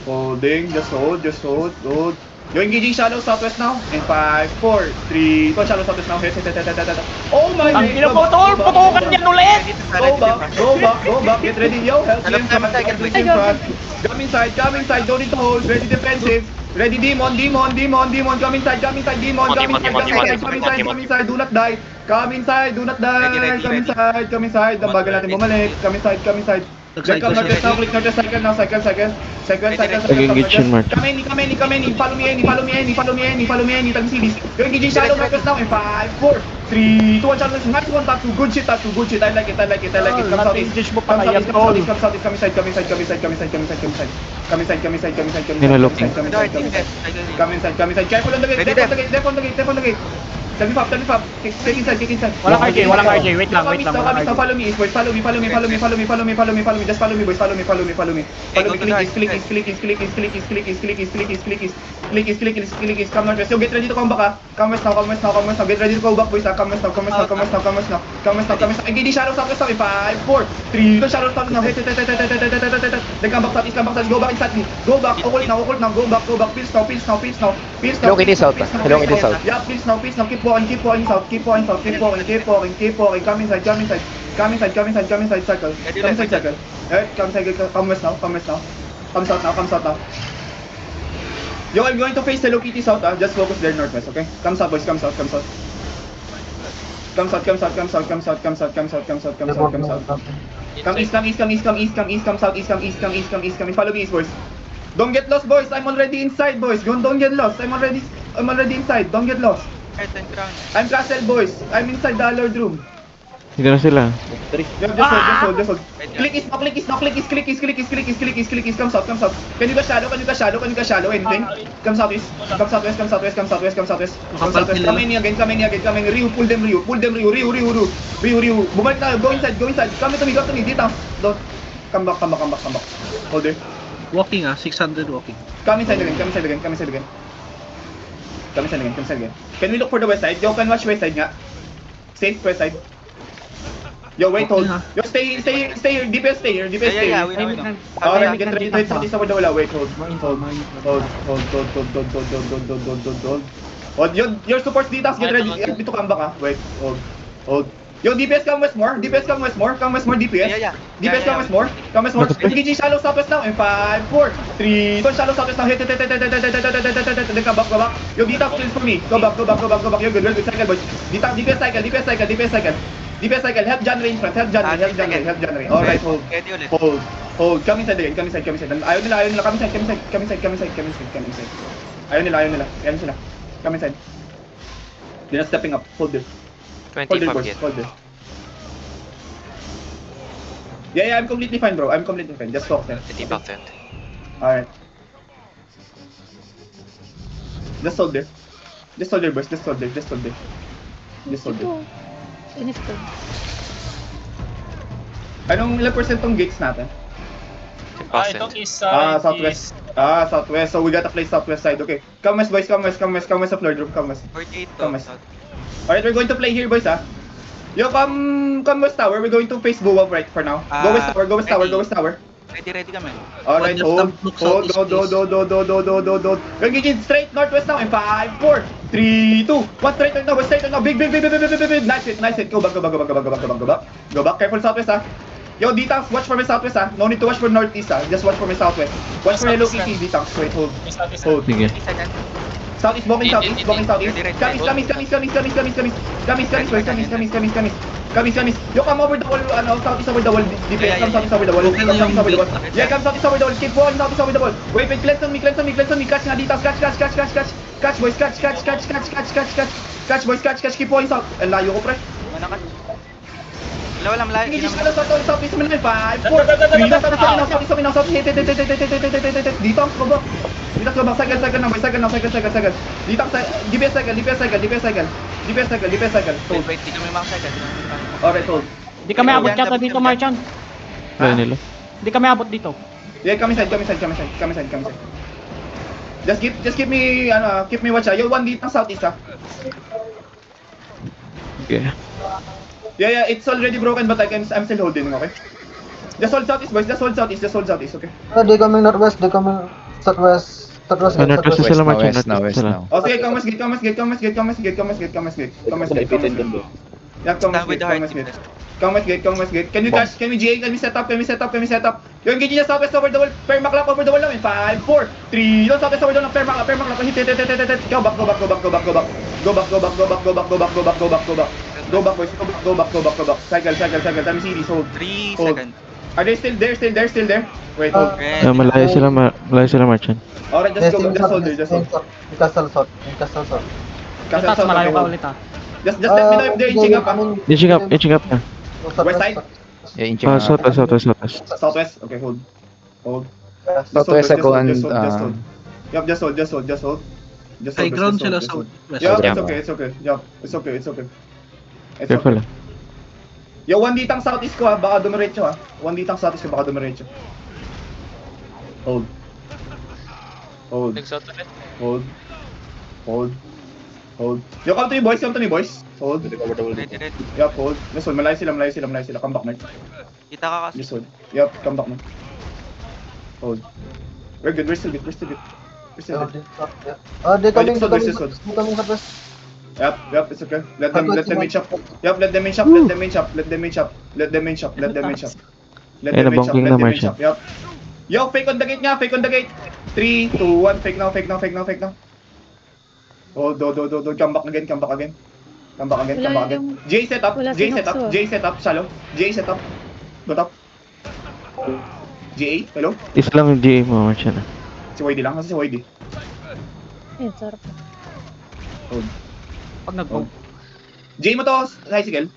Holding, just hold, hold. You're engaging shallow southwest now. In 5, 4, 3, 2, shallow southwest now. Hit. Oh my Ang God! pinaputol! Putukan yan ulit! Go back, get ready, yo. Help me in front, help me in front. Come inside, don't need to hold. Ready defensive. Ready demon. Come inside, demon. Come inside, do not die. Come inside. Come inside. Ang bagal natin bumalik. Come inside. Then come northwest now, click northwest, cycle now, cycle. Come in, follow me in, tag series. You're engaging shallow northwest now in 5, 4, 3, 2, 1, shallow. Nice one, top 2, good shit. I like it. Come southeast. Come inside. Careful on the gate, left on the gate. Tell me fab. Take inside. Walang RJ. Wait lang. Follow me, boys. Follow me. Just follow me, boys. Follow me. Click. Come northwest. Yo, get ready to come back. Come west now. Get ready to go back, boys. Come west now. Engage shadow southwest now. 5, 4, 3, 2, shadow southwest now. Hit. Then come back southeast. Go back inside me. Go back. Occult now. Go back. Pills now. Hello, it is out. Yeah, pills now. Keep walking south. Keep walking. Come inside. Circle. Come west now. Come south now. Yo, I'm going to face Hello Kitty south. Just focus there northwest, okay? Come south, boys. Come south. Come south. Come east. Follow me east, boys. Don't get lost, boys. I'm already inside, boys. Don't get lost. I'm already inside. Don't get lost. I'm castle, boys. I'm inside the Lord room. Hindi na sila. Just hold. Click is. Come south. Can you go shadow? Anything? Come southwest. Come in again. Ryu, pull them. Ryu. Bumalik na. Go inside. Come to me. Dito. Don't. Come back. Hold it. Walking 600 walking. Come inside again. Can we look for the west side? Yo, can watch west side nga. Safe west side. Yo, wait, hold. Yo, stay here. DPS stay here. Yeah, we know. Alright, get ready to hit southeast over the wala. Wait, hold. Hold. Your supports details, get ready. Dito come back, wait, hold. Yo, DPS come west more. DPS. Yeah. DPS come west more. Engaging shallow southwest now in 5, 4, 3, 2, shallow southwest now. Hit. Then come back. Yo, details kills for me. Go back. Yo, good cycle, boys. DPS cycle. Help John Ray in front. Help John Ray. Alright, hold. Come inside again. Ayaw nila. Come inside. Ayaw nila. Ayan sila. Come inside. They're not stepping up. Hold it. 25 yet. Hold it. Yeah, I'm completely fine, bro. Just talk there. 50%. Alright. Just hold there, boys. Just hold there. Anong ilang percent tong gates natin? 10%. Southwest. Southwest. So we gotta play southwest side. Okay. Come west, boys. Come west of Lord Room. Come west. 48 Come west. Alright, we're going to play here, boys, Yo, come west tower. We're going to face go up right for now. Go west tower. Ready kami. Alright, hold. We're engaging straight northwest now in 5, 4, 3, 2, 1. Straight right now. Big. Nice hit. Go back. Careful southwest, Yo, Detax, watch for my southwest, No need to watch for northeast, Just watch for my southwest. Watch for Hello Kitty, Detax. Wait, hold. Sige. Southeast, walking southeast. Come east. Yo, come over the wall, southeast over the wall. DPS, come southeast over the wall. Yeah, come southeast over the wall. Keep walking southeast over the wall. Wait, cleanse on me. Catch nga dito. Catch, boys. Catch, boys. Keep walking south. Ang layo ko, pre. Wala malayo. Engage southeast mo na 5, 4, 3, south. Hit. Dito, go back. Cycle now, boys. Cycle. Dito, DPS cycle. Wait, di kami makacycle. Alright, hold. Di kami abot yata dito, Marchan. Kaya nila. Di kami abot dito. Yeah, come inside. Just keep me watch, Yo, one dito southeast, Okay. Yeah, it's already broken, but I'm still holding, okay? Just hold southeast, boys. Just hold southeast. Just hold southeast, okay? They coming northwest, they coming southwest. Southwest, Northwest na sila, March. Northwest sila. Oh, sige, come west gate. Yep, come west gate. Come west gate. Can we catch? Can we GA? Can we set up? Yung engage niya southwest over the wall. Fair maklap over the wall namin. 5, 4, 3. Yung southwest over the wall. Fair maklap. Hit. Go back, boys. Go back. Cycle. Time series. Hold. 3 Hold. seconds. Are they still there? Wait, hold. Malayo sila, March. Alright, just hold. Castle south. Tats, malayo ka ulit ah. Just let me know if they're inching up, Inching up na. West side? Southwest. Southwest? Okay, hold. Southwest ako and, Yup, just hold. High ground sila Just hold. southwest. Yup, Yeah. it's okay. Yup, it's okay. Careful ah. Yo, 1 ditang southeast ko ha, baka dumiretso ha. 1 ditang southeast ko, baka dumiretso. Hold. Nag-south ulit. Hold. Yo, come to me boys. Hold. Ready. Yup, hold. Just hold, malayo sila. Come back, Mark. Kita ka kasi. Just hold. Yup, come back, Mark. Hold. We're good, we're still good. They coming Just hold. southwest. Yup, it's okay. Let them main shop. Yup, let them main shop. Yup. Yo, fake on the gate. 3, 2, 1, fake now. Oh, do. Come back again. J set up, shallow. J set up. Go top. GA, hello? Isa lang yung GA mo, March. Si YD lang, kasi si YD. Ayun, sarap. Hold. Pag nag-go. J mo to, icicle.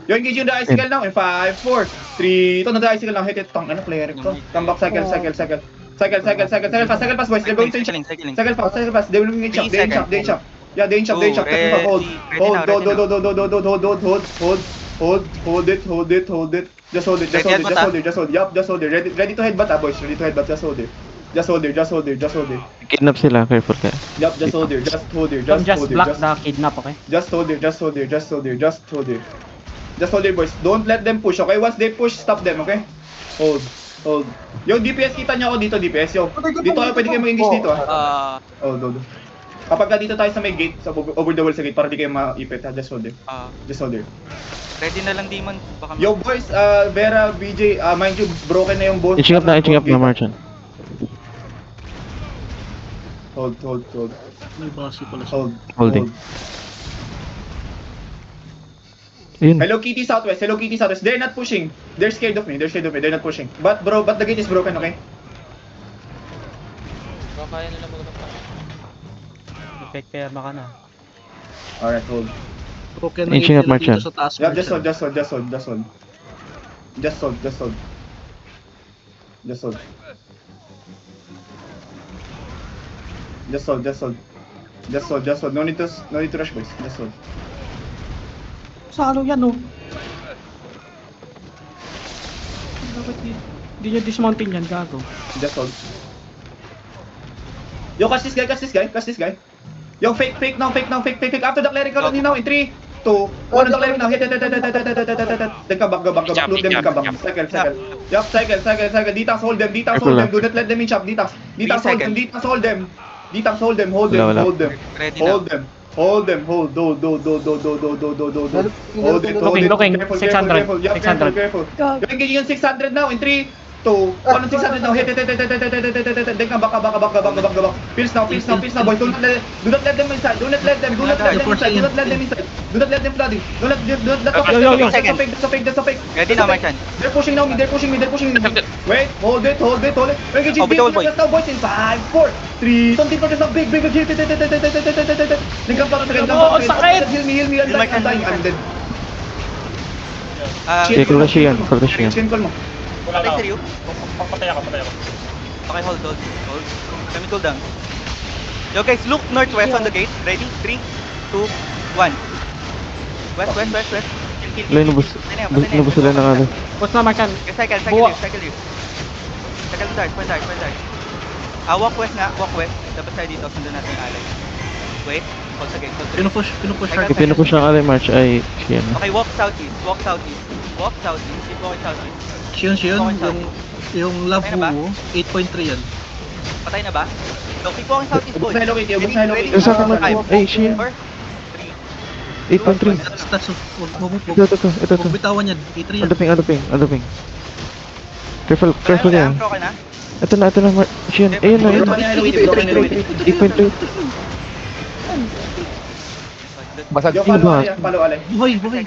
Yo, engage yung the icicle now in 5, 4, 3. Ito na the icicle now. Hit it. Tang, ano player ko? Come back, cycle fast, boys. They're going to Cycling. cycle fast. They will engage shop. They shop. Yeah, they shop. Hold it. Just hold it. Yup, just hold it. Ready to headbutt, boys. Just hold it. Kidnap sila, careful ka. Yup, just hold it. Just block the kidnap, okay? Just hold it, boys. Don't let them push, okay? Once they push, stop them, okay? Hold. Yung DPS, kita niyo ako dito, DPS. Yo, dito kayo pwede kayo mag-engage dito, ah. Hold. Kapag ka dito tayo sa may gate, sa over the wall sa gate, para di kayo maipit, ha? Just hold it. Ready na lang, Demon. Baka Yo, boys, Vera, BJ, mind you, broken na yung both. Inching up na, March. Hold. May basi pala sa Holding. Yun. Hello Kitty Southwest. They're not pushing. They're scared of me. They're not pushing. But the gate is broken, okay? Baka kaya nila magulong pa. Effect pair baka na. Alright, hold. broken na Inching up, nila March, dito sa taas. Yeah, March, just hold. No need to rush, boys. Just hold. Salo yan, oh. Bakit di nyo dismounting yan, gago? Just hold. Yo, catch this guy. Yo, fake now. After the clerical now in 3, 2, 1 on the cleric now. Hit. Then come back. Loop them, come back. Cycle. Yup, cycle. Detax, hold them. Do not let them in shop. Detax, hold them. Hold them. ready na. Hold them. Looking. 600. Careful. Go. You're engaging on 600 now in 3, 2, 1 on 600 now. Hit. Then come back. Pills now, boys. Do not let them inside. Do not let them inside. Do not let them flooding. Do not Yo. That's a fake. Ready na, Marchan. They're pushing now. They're pushing me. Wait, hold it. We're engaging Oh, big bitaw, boy. now, boys. In 5, 4, 3. Something for this big. Hit. Then come back again. Oh, sakit! Heal me. I'm dying. I'm dead. Sige, call rush yan. Chain call mo. Patay sa'yo. Patay ako. Okay, hold. Let me cool down. Yo guys, look northwest on the gate. Ready? 3, 2, 1. West. Wala, nabus sila ng ano. Boss na, Marchan. Cycle Buwa. you. Cycle dart. Walk west. Dapat tayo dito, sundan natin yung alay. Wait, hold sa gate. Pinupush hard. Pinupush ng alay, March ay siya na. Okay, walk southeast. Keep walking southeast. Shion, Okay, yung love Kaya na ba? mo, 8.3 yan. Patay na ba? So, keep walking southeast, Ubus boys. na Hello Kitty, ubus na Hello Kitty. Yung sa akin Ah, mag- Ay, Shin. 4, 8.3. Stats, Ito. huwag bitawan yan. 8.3 yan. Ano ping. Careful Kaya yan. na, okay na. Ito na, Shin. Ayun na, Broken na Hello Kitty, broken na Hello Kitty. 8.3. Basag. Yung follow alay, follow alay. Buhay.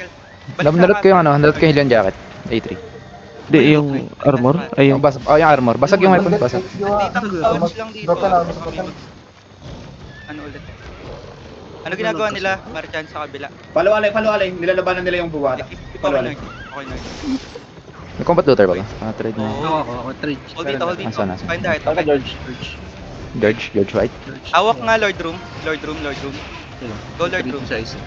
Nalot ko yung ano, nalot ko yung Helion Jacket. A3. Hindi, yung armor. Ay, yung... Yung armor. Basag yung weapon, basag. Ouch lang dito. Broken out, broken. Ano ulit? Ano ginagawa nila? Marchan sa kabila. Follow alay. Nilalabanan nila yung buwata. Follow alay. Okay, North. May combat looter ba? Trade na. Oo. Ako, trade. Hold dito. Nasaan? Find the heart. Okay. George White. Hawak nga Lord Room. Go Lord Room. Sa isa.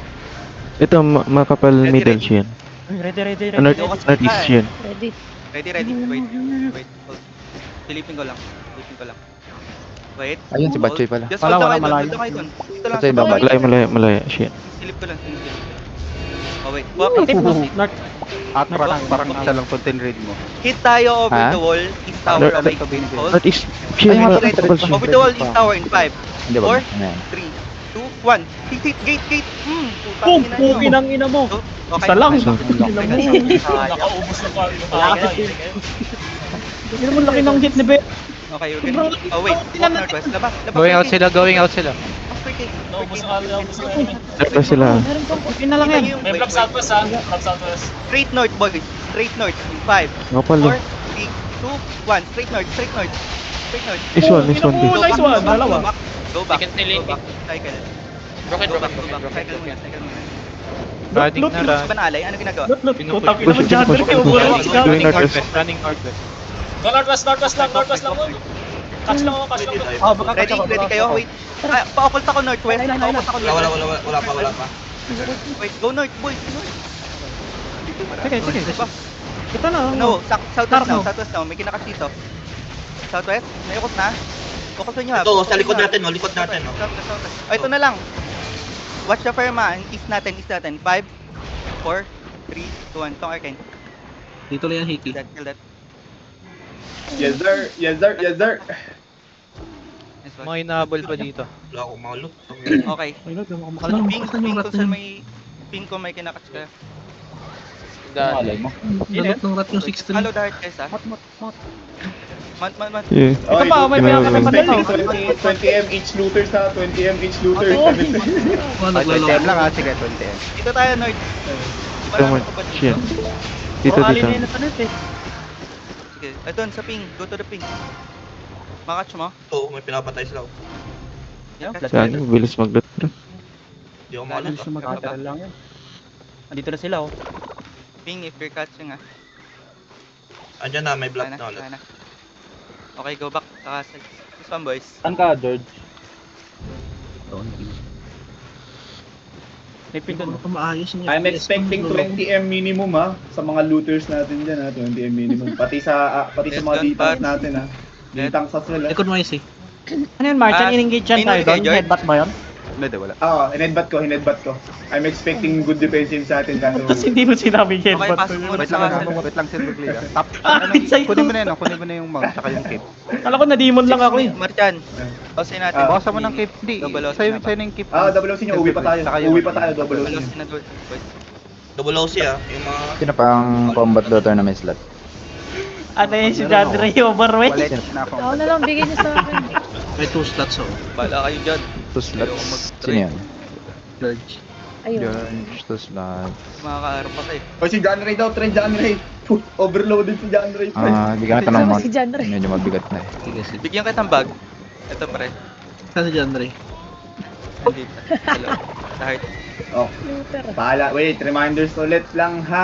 Ito, makapal middle, Shin. Ready. Northeast, Shin. Ready. Ready. Wait. Hold. Silipin ko lang. Wait. Ayun, si Batchoy pala. Just hold Wala, lang malayo. kayo dun. Dito lang. Batchoy babay. Malaya, Shin. Silip ko lang. Oh, wait. Active mo. North. Parang isa lang content raid mo. Hit tayo over Ha? the wall. East tower. Okay. Hold. Northeast, Shin. Makapal, Shin. Over the wall. East tower in 5, Hindi ba? 4, Ano yan? 3, 2, 1. Hit. Gate. Boom! Pukin ang ina mo! Okay. Isa lang. Nakaubos na pa. Hindi naman laki ng hit ni Be. Okay, we're good. Oh, wait. Walk northwest. Labas. Going out sila. Labas sila. Pukin na lang yan. May vlog southwest ha. Straight north, boys. Straight north. In 5, Makapal, 4, 3, 2, 1. Straight north. Nice one, B. Oh, nice one. Dalawa. Go back. Cycle. Broken. Cycle muna. Loot. Ba na alay? Ano ginagawa? Loot. Putang ina mo dyan. Push. Going northwest. Northwest lang. Catch lang ako. Ready kayo? Wait. Pa-occult ako northwest. Wala pa. Wait, go north, boys. North. Sige. Diba? Ito na. No, southwest Tarno. now. May kinakas dito. Southwest? Nayukot na? Focus on nyo ha. Ito, sa likod natin, likod natin. Southwest. Oh, ito na lang. Watch the fireman. East natin. 5, 4, 3, 2, 1. Tong arcane. Dito lang yan, Hiki. Kill that. Yes sir. Nice one. Mga inahabol pa dito. Wala akong mga loot. Okay. Ay, Lord, Ping kung saan may... Ping kung may kinakas ka. Nalot ng rat yung 6.3. Hello, Dart, guys ha. Mat. Yeah. Ito pa, may pinapatay pa dito. 20M each looters ha. 20M each looters. Naglalaro. lang sige, 20M. Dito tayo, North. Ito mo, Shin. Dito. Na sa net eh. Sige, doon sa ping. Go to the ping. Makatch mo. Ito, may pinapatay sila. Saan yung bilis mag-loot, bro? Hindi ako Wala. makalot. lang yan. Andito na sila oh. Ping if you're catching ha. Andyan na, may block Kaya na ulit. kaya na. Okay, go back. Kakasag. This one, boys. Saan ka, George? May pin doon. Maayos niya. I'm expecting 20M minimum ha sa mga looters natin diyan ha, 20M minimum. Pati sa mga D-tanks natin ha. D-tanks as well ha. Likod mo ayos eh. Ano yun, Marchan? In-engage yan tayo doon? George. Headbutt ba yun? Hindi, wala. Hinedbat ko. I'm expecting good defensive sa atin kaso. Tapos hindi mo sinabing Okay, headbutt. pasok muna sa castle. Wait lang, Silver Glade. Top. Sa'yo. Kunin mo na yung mount, tsaka yung cape. Kala ko na-demon lang ako eh. Marchan. Pausin natin. Bawasan mo ng cape. Hindi, Double sa'yo na ba? na yung cape. Double OC nyo, uwi pa tayo. Double OC. Balos na doon, boys. Double OC yung mga... Sino pang combat looter na may slot? Ano yun si John Ray overweight? Ako na lang, bigay niyo sa akin. May 2 slots ako. Bala kayo dyan. 2 slots. Sino yun? George. Ayun. George, 2 slots. Makakaharap pa kayo. O si John Ray daw, trend John Ray. Overloaded si John Ray. Bigyan kita ng Sama mount. si John Ray. Medyo mabigat na eh. Sige. Bigyan kitang bag. Ito pre. Saan si John Ray? Nandito. Hello. Sa heart. Oh, Looter. wait, reminders ulit lang ha.